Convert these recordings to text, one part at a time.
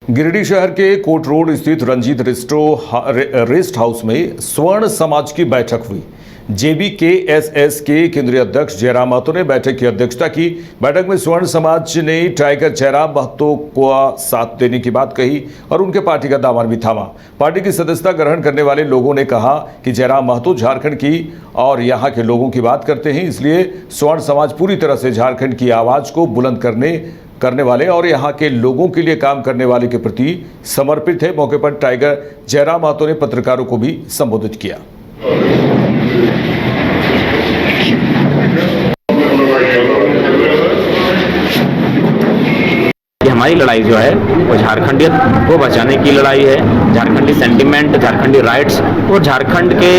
गिरिडीह शहर के coat road स्थित रंजीत रेस्ट हाउस में स्वर्ण समाज की बैठक हुई। JBKSS के केंद्रीय अध्यक्ष जयराम महतो ने बैठक की अध्यक्षता की। बैठक में स्वर्ण समाज ने टाइगर जयराम महतो को साथ देने की बात कही और उनके पार्टी का दामन भी थामा। पार्टी की सदस्यता ग्रहण करने वाले लोगों ने कहा कि जयराम महतो झारखंड की और यहाँ के लोगों की बात करते हैं, इसलिए स्वर्ण समाज पूरी तरह से झारखंड की आवाज को बुलंद करने वाले और यहाँ के लोगों के लिए काम करने वाले के प्रति समर्पित है। मौके पर टाइगर जयराम महतो ने पत्रकारों को भी संबोधित किया। हमारी लड़ाई जो है वो झारखंडियत को बचाने की लड़ाई है। झारखंडी सेंटिमेंट, झारखंडी राइट्स और झारखंड के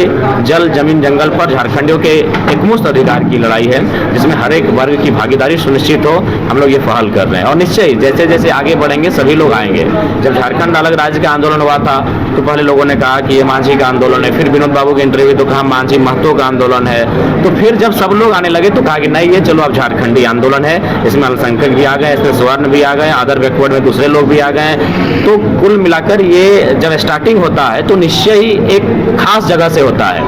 जल जमीन जंगल पर झारखंडियों के एकमुश्त अधिकार की लड़ाई है, जिसमें हर एक वर्ग की भागीदारी सुनिश्चित हो। हम लोग ये पहल कर रहे हैं और निश्चय जैसे जैसे आगे बढ़ेंगे सभी लोग आएंगे। जब झारखंड अलग राज्य का आंदोलन हुआ था तो पहले लोगों ने कहा कि ये मांझी का आंदोलन है, फिर विनोद बाबू के इंटरव्यू तो कहा मांझी महतो का आंदोलन है। तो फिर जब सब लोग आने लगे तो कहा कि नहीं, ये चलो अब झारखंडी आंदोलन है, इसमें अल्पसंख्यक भी आ गए, इसमें स्वर्ण भी आ गए, अदर बैकवर्ड में दूसरे लोग भी आ गए। तो कुल मिलाकर ये जब स्टार्टिंग होता है तो निश्चय ही एक खास जगह से होता है,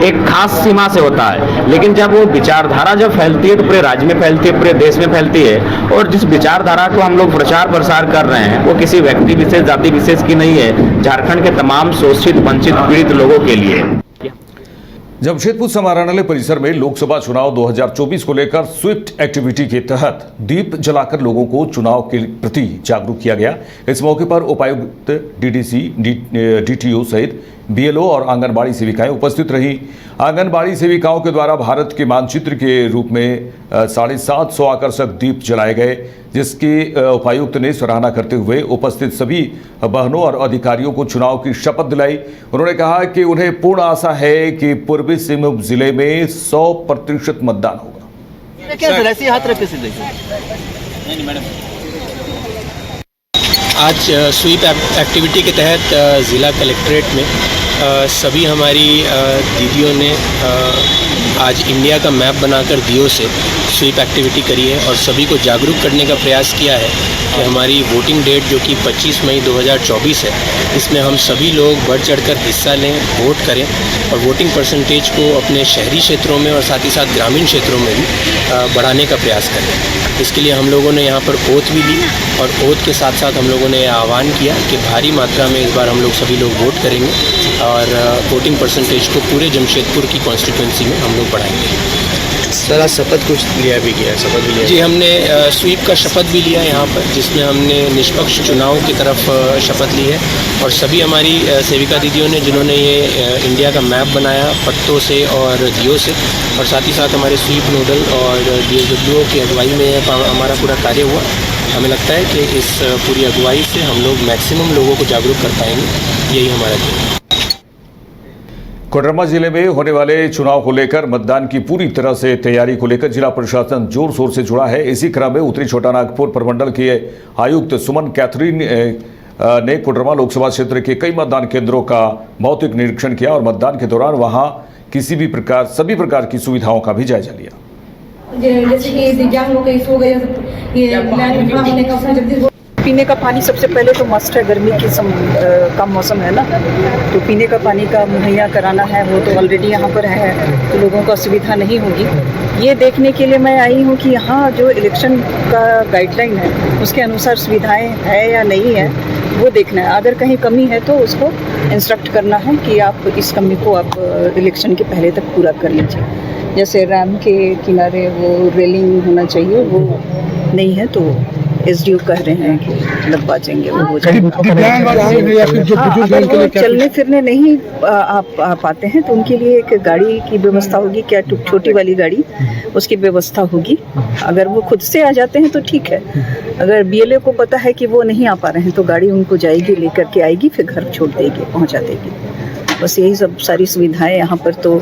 एक खास सीमा से होता है, लेकिन जब वो विचारधारा जब फैलती है तो पूरे राज्य में फैलती है, पूरे देश में फैलती है। और जिस विचारधारा को हम लोग प्रचार प्रसार कर रहे हैं वो किसी व्यक्ति विशेष, जाति विशेष की नहीं है, झारखंड के तमाम शोषित, वंचित, पीड़ित लोगों के लिए। जमशेदपुर समाहरणालय परिसर में लोकसभा चुनाव 2024 को लेकर स्वीप एक्टिविटी के तहत दीप जलाकर लोगों को चुनाव के प्रति जागरूक किया गया। इस मौके पर उपायुक्त, DDC, DTO सहित BLO और आंगनबाड़ी सेविकाएं उपस्थित रही। आंगनबाड़ी सेविकाओं के द्वारा भारत के मानचित्र के रूप में 750 आकर्षक दीप जलाए गए, जिसकी उपायुक्त ने सराहना करते हुए उपस्थित सभी बहनों और अधिकारियों को चुनाव की शपथ दिलाई। उन्होंने कहा कि उन्हें पूर्ण आशा है कि पूर्वी सिंहभूम जिले में 100% मतदान होगा। आज स्वीप एक्टिविटी के तहत ज़िला कलेक्ट्रेट में सभी हमारी दीदियों ने आज इंडिया का मैप बनाकर दियों से स्वीप एक्टिविटी करी है और सभी को जागरूक करने का प्रयास किया है कि हमारी वोटिंग डेट जो कि 25 मई 2024 है, इसमें हम सभी लोग बढ़ चढ़कर हिस्सा लें, वोट करें और वोटिंग परसेंटेज को अपने शहरी क्षेत्रों में और साथ ही साथ ग्रामीण क्षेत्रों में भी बढ़ाने का प्रयास करें। इसके लिए हम लोगों ने यहाँ पर ओथ भी ली और ओथ के साथ साथ हम लोगों ने आह्वान किया कि भारी मात्रा में इस बार हम लोग सभी लोग वोट करेंगे और वोटिंग परसेंटेज को पूरे जमशेदपुर की कॉन्स्टिट्यूंसी में हम लोग बढ़ाएंगे। सर, शपथ कुछ लिया भी गया, शपथ भी लिया जी, हमने स्वीप का शपथ भी लिया यहाँ पर, जिसमें हमने निष्पक्ष चुनाव की तरफ शपथ ली है और सभी हमारी सेविका दीदियों ने जिन्होंने ये इंडिया का मैप बनाया पत्तों से और दियों से, और साथ ही साथ हमारे स्वीप नोडल और DSWO की अगुवाई में हमारा पूरा कार्य हुआ। हमें लगता है कि इस पूरी अगुवाई से हम लोग मैक्सिमम लोगों को जागरूक कर पाएंगे, यही हमारा ध्येय है। कोडरमा जिले में होने वाले चुनाव को लेकर मतदान की पूरी तरह से तैयारी को लेकर जिला प्रशासन जोर शोर से जुड़ा है। इसी क्रम में उत्तरी छोटानागपुर प्रमंडल के आयुक्त सुमन कैथरीन ने कोडरमा लोकसभा क्षेत्र के कई मतदान केंद्रों का भौतिक निरीक्षण किया और मतदान के दौरान वहां सभी प्रकार की सुविधाओं का भी जायजा लिया। जैसे कि दिव्यांग लोग हो गए, पीने का पानी सबसे पहले तो मस्ट है। गर्मी का मौसम है ना, तो पीने का पानी का मुहैया कराना है, वो तो ऑलरेडी यहाँ पर है, तो लोगों को असुविधा नहीं होगी। ये देखने के लिए मैं आई हूँ कि यहाँ जो इलेक्शन का गाइडलाइन है उसके अनुसार सुविधाएं है या नहीं है, वो देखना है। अगर कहीं कमी है तो उसको इंस्ट्रक्ट करना है कि आप इस कमी को आप इलेक्शन के पहले तक पूरा कर लीजिए। जैसे रैम के किनारे वो रेलिंग होना चाहिए, वो नहीं है तो SDO कह रहे हैं कि लगवा देंगे, वो हो जाएगा। अगर चलने फिरने नहीं आ पाते हैं तो उनके लिए एक गाड़ी की व्यवस्था होगी, क्या छोटी वाली गाड़ी, उसकी व्यवस्था होगी। अगर वो खुद से आ जाते हैं तो ठीक है, अगर BLO को पता है कि वो नहीं आ पा रहे हैं तो गाड़ी उनको जाएगी, लेकर के आएगी, फिर घर छोड़ देगी, पहुंचा देगी। बस यही सब सारी सुविधाएं यहाँ पर तो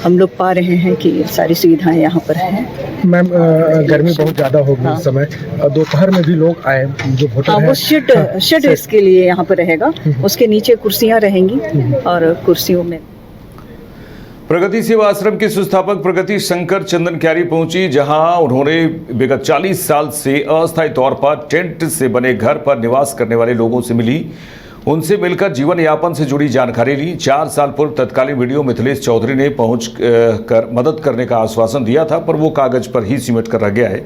हम लोग पा रहे हैं कि सारी सुविधाएं यहाँ पर हैं। मैम, गर्मी बहुत ज़्यादा होगी इस समय, दोपहर में भी लोग आए जो वोटर हैं। वो शेड इसके लिए यहाँ पर रहेगा, उसके नीचे कुर्सियाँ रहेंगी और कुर्सियों में प्रगति सेवा आश्रम के संस्थापक प्रगति शंकर चंदन क्यारी पहुंची, जहां उन्होंने विगत 40 साल से अस्थायी तौर पर टेंट से बने घर पर निवास करने वाले लोगों से मिली। उनसे मिलकर जीवन यापन से जुड़ी जानकारी ली। 4 साल पूर्व तत्कालीन वीडियो मिथिलेश चौधरी ने पहुंच कर मदद करने का आश्वासन दिया था, पर वो कागज पर ही सिमट कर रह गया है।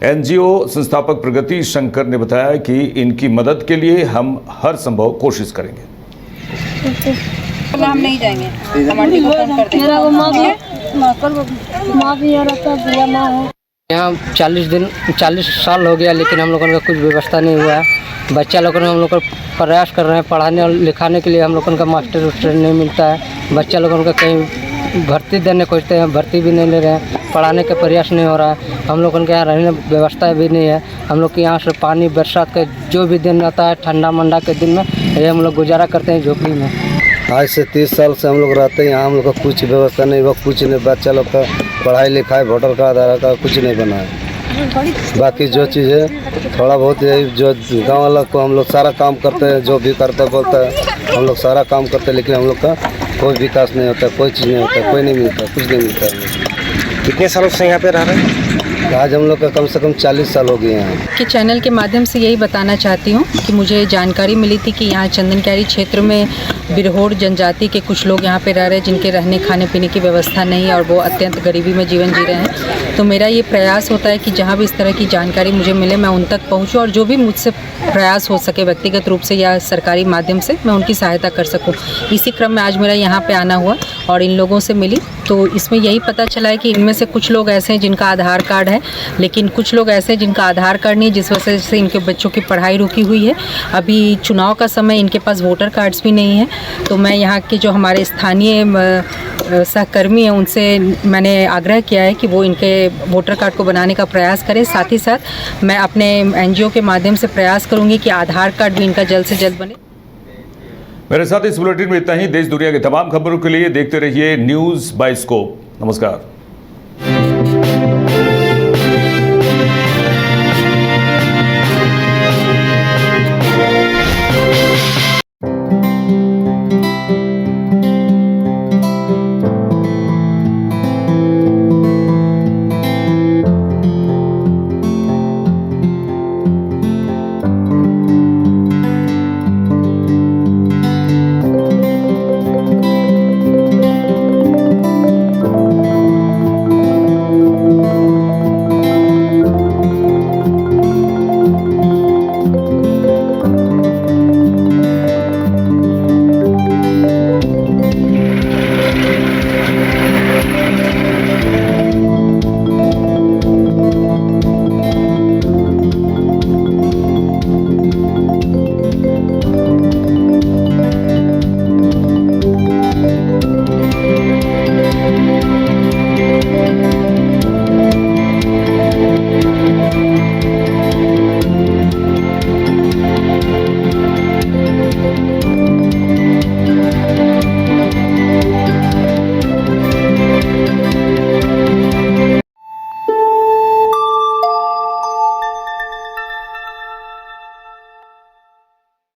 एनजीओ संस्थापक प्रगति शंकर ने बताया कि इनकी मदद के लिए हम हर संभव कोशिश करेंगे। हम नहीं जाएंगे, हम आंटी को फोन कर देंगे। यहाँ 40 साल हो गया, लेकिन हम लोगों का कुछ व्यवस्था नहीं हुआ है। बच्चा लोगों ने हम लोग को प्रयास कर रहे हैं पढ़ाने और लिखाने के लिए, हम लोगों का मास्टर उस्टर नहीं मिलता है। बच्चा लोगों का कहीं भर्ती देने खोजते हैं, भर्ती भी नहीं ले रहे हैं, पढ़ाने का प्रयास नहीं हो रहा है। हम लोगों के यहाँ रहने व्यवस्था भी नहीं है। हम लोग के यहाँ से पानी बरसात का जो भी दिन आता है, ठंडा मंडा के दिन में ये हम लोग गुजारा करते हैं झोपड़ी में। आज से 30 साल से हम लोग रहते हैं यहाँ। हम लोग का कुछ व्यवस्था नहीं, वो कुछ नहीं। बच्चा लोग का पढ़ाई लिखाई, वोटर कार्ड, आधार कार्ड कुछ नहीं बना है। बाकी जो चीज़ है थोड़ा बहुत है, जो गांव वाला को हम लोग सारा काम करते हैं, जो भी करता बोलता है हम लोग सारा काम करते हैं, लेकिन हम लोग का कोई विकास नहीं होता, कोई चीज़ नहीं होता, कोई नहीं मिलता, कुछ नहीं मिलता है। कितने सालों से यहाँ पे रह रहे हैं? आज हम लोग का कम से कम 40 साल हो गए हैं। कि चैनल के माध्यम से यही बताना चाहती हूँ कि मुझे जानकारी मिली थी कि यहाँ चंदन क्यारी क्षेत्र में बिरहोर जनजाति के कुछ लोग यहाँ पे रह रहे हैं, जिनके रहने खाने पीने की व्यवस्था नहीं है और वो अत्यंत गरीबी में जीवन जी रहे हैं। तो मेरा ये प्रयास होता है कि जहाँ भी इस तरह की जानकारी मुझे मिले मैं उन तक पहुँचूँ और जो भी मुझसे प्रयास हो सके व्यक्तिगत रूप से या सरकारी माध्यम से मैं उनकी सहायता कर सकूँ। इसी क्रम में आज मेरा यहाँ पे आना हुआ और इन लोगों से मिली, तो इसमें यही पता चला है कि इनमें से कुछ लोग ऐसे हैं जिनका आधार कार्ड है, लेकिन कुछ लोग ऐसे हैं जिनका आधार कार्ड नहीं, जिस वजह से इनके बच्चों की पढ़ाई रुकी हुई है। अभी चुनाव का समय, इनके पास वोटर कार्ड्स भी नहीं है। तो मैं यहाँ के जो हमारे स्थानीय सहकर्मी हैं उनसे मैंने आग्रह किया है कि वो इनके वोटर कार्ड को बनाने का प्रयास करें। साथ ही साथ मैं अपने एनजीओ के माध्यम से प्रयास करूँगी कि आधार कार्ड भी इनका जल्द से जल्द बने। मेरे साथ इस बुलेटिन में इतना ही। देश दुनिया की तमाम खबरों के लिए देखते रहिए न्यूज़ बाइस्कोप। नमस्कार।